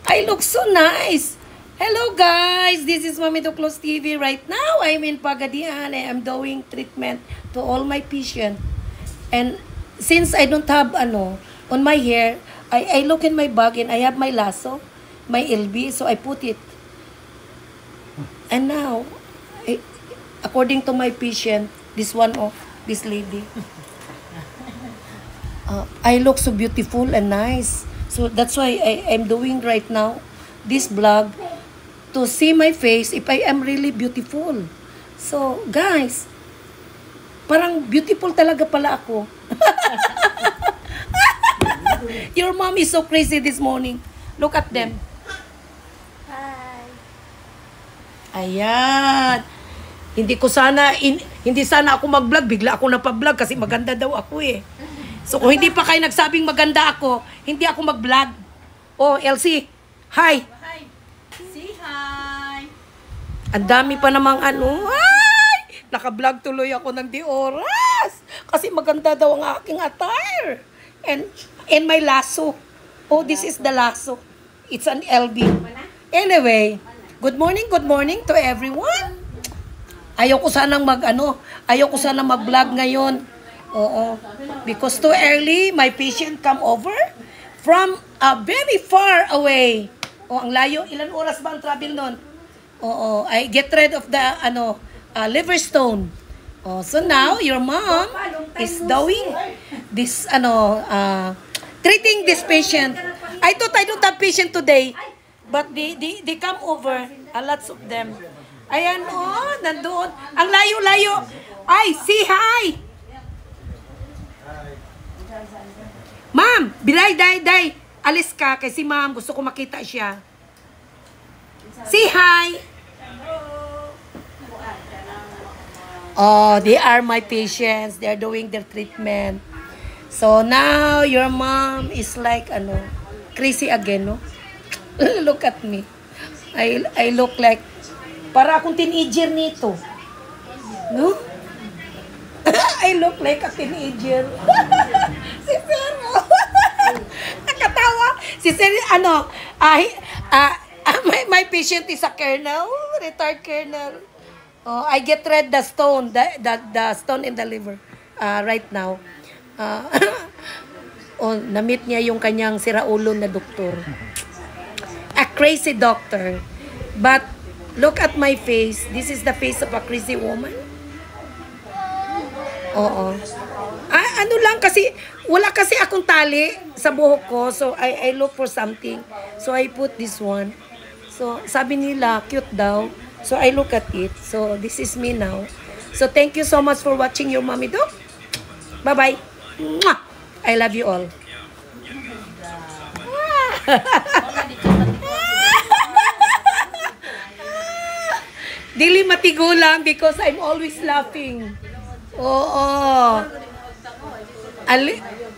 I look so nice. Hello guys, this is Mami Duclos TV. Right now, I'm in Pagadian and I'm doing treatment to all my patients. And since I don't have on my hair, I look in my bag and I have my lasso, my LB, so I put it. And now, according to my patient, this lady, I look so beautiful and nice. So that's why I'm doing right now this vlog to see my face if I am really beautiful. So guys, parang beautiful talaga pala ako. Your mom is so crazy this morning. Look at them. Hi. Ayan. Hindi sana ako mag-vlog, bigla ako napa-vlog kasi maganda daw ako eh. So kung hindi pa kayo nagsabing maganda ako, hindi ako mag-vlog. Oh, Elsie, hi. Hi. Say hi. Ang dami pa namang Ay! Naka-vlog tuloy ako ng di oras. Kasi maganda daw ang aking attire. And my lasso. Oh, this is the lasso. It's an LB. Anyway, good morning to everyone. Ayoko sanang mag-vlog ngayon. Oo. Because too early, my patient come over from very far away. Oh, ang layo. Ilan oras ba ang travel nun? Oo. I get rid of the liver stone. Oh, so now your mom is doing this treating this patient. I thought I don't have patient today, but they come over, lots of them. Ayan, oh, nandoon. Ang layo-layo. Ay, say hi. Ma'am, day. Alis ka kasi ma'am, gusto ko makita siya. Say hi. Oh, they are my patients. They are doing their treatment. So now your mom is like crazy again, no? Look at me. I look like para akong teenager nito. No? I look like a teenager. Si Sero. Nakatawa. Si Sero, my patient is a colonel, retired colonel. Oh, I get rid the stone, the stone in the liver right now. Na-meet niya yung kanyang siraulo na doktor. A crazy doctor. But look at my face. This is the face of a crazy woman. Oo. Ano lang kasi, wala kasi akong tali sa buhok ko. So, I look for something. So, I put this one. So, sabi nila, cute daw. So, I look at it. So, this is me now. So, thank you so much for watching your Mommy Doc. Bye-bye. Mwah! I love you all. Dili matigo lang because I'm always laughing. Oo.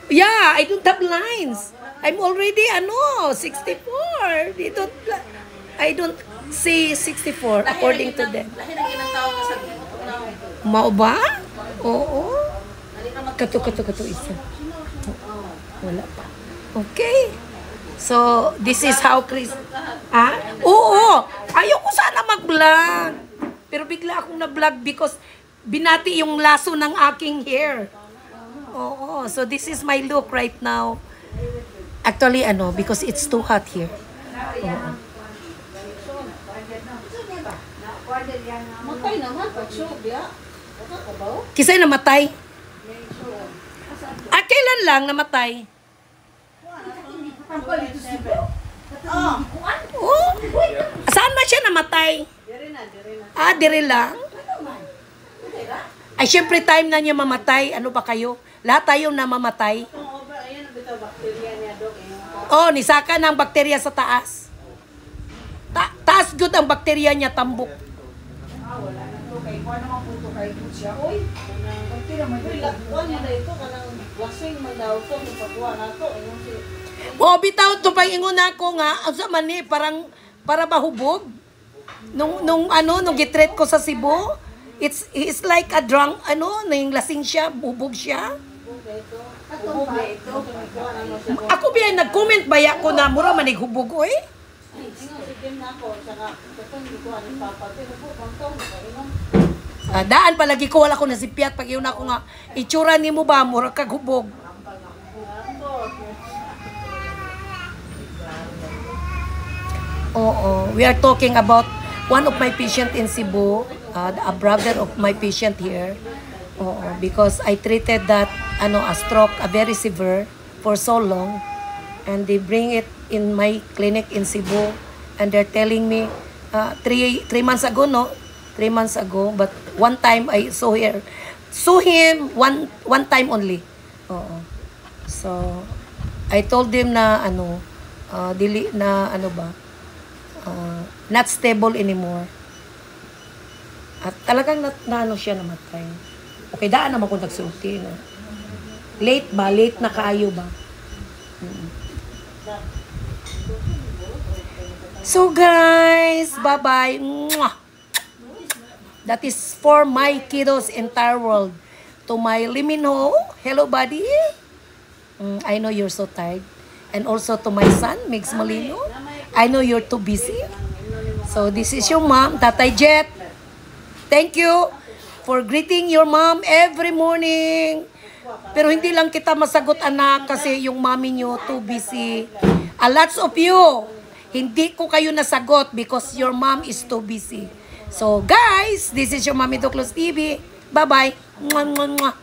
Yeah, I don't have lines. I'm already 64. I don't say 64 according to them. Mau ba? Oo. Kato isa. Wala pa. Okay. So, this is how Chris... Oo. Ayoko sana mag-vlog. Pero bigla akong na-vlog because binati yung laso ng aking hair. Oo. So, this is my look right now. Actually, because it's too hot here. Oo. Matay naman. Kisay namatay? Kailan lang namatay? Oh. Saan man siya namatay? Dire lang? Ay, syempre time na niya mamatay. Ano ba kayo? Lahat tayo na mamatay. Oh, nisaka ng bakterya sa taas. Taas good ang bakterya niya, tambok. Oh, bitaw to paingon ako nga, asa man ni para mahubog. Nung gitreat ko sa Cebu, it's like a drunk nang lasing siya, bubog siya. Ako biya nag-comment baya ko na mura manig hubog oy. Sige na ako, saka ito hindi ko ano papa, pero po, bangtong, kainom. Daan palagi ko wala ko nasipyat pag yun ako nga itsura ni mo ba mura kag hubog. Oo, we are talking about one of my patient in Cebu, a brother of my patient here. Oo, because I treated that a stroke, a very severe for so long, and they bring it in my clinic in Cebu, and they're telling me 3 months ago, no, 3 months ago, but one time I saw him one time only. Oo. So I told him na not stable anymore. At talagang na siya namatay. Okay, daan naman kung nagsulti. No? Late ba? Late na kaayo ba? So guys, bye-bye. Mwah! That is for my kiddos entire world. To my Liminho, hello buddy. I know you're so tired. And also to my son, Migs Molino. I know you're too busy. So this is your mom, Tatay Jet. Thank you for greeting your mom every morning. Pero hindi lang kita masagot, anak, kasi yung mommy nyo too busy. A lots of you, hindi ko kayo nasagot because your mom is too busy. So guys, this is your Mommy Doklos TV. Bye-bye. Mwah, mwah, mwah.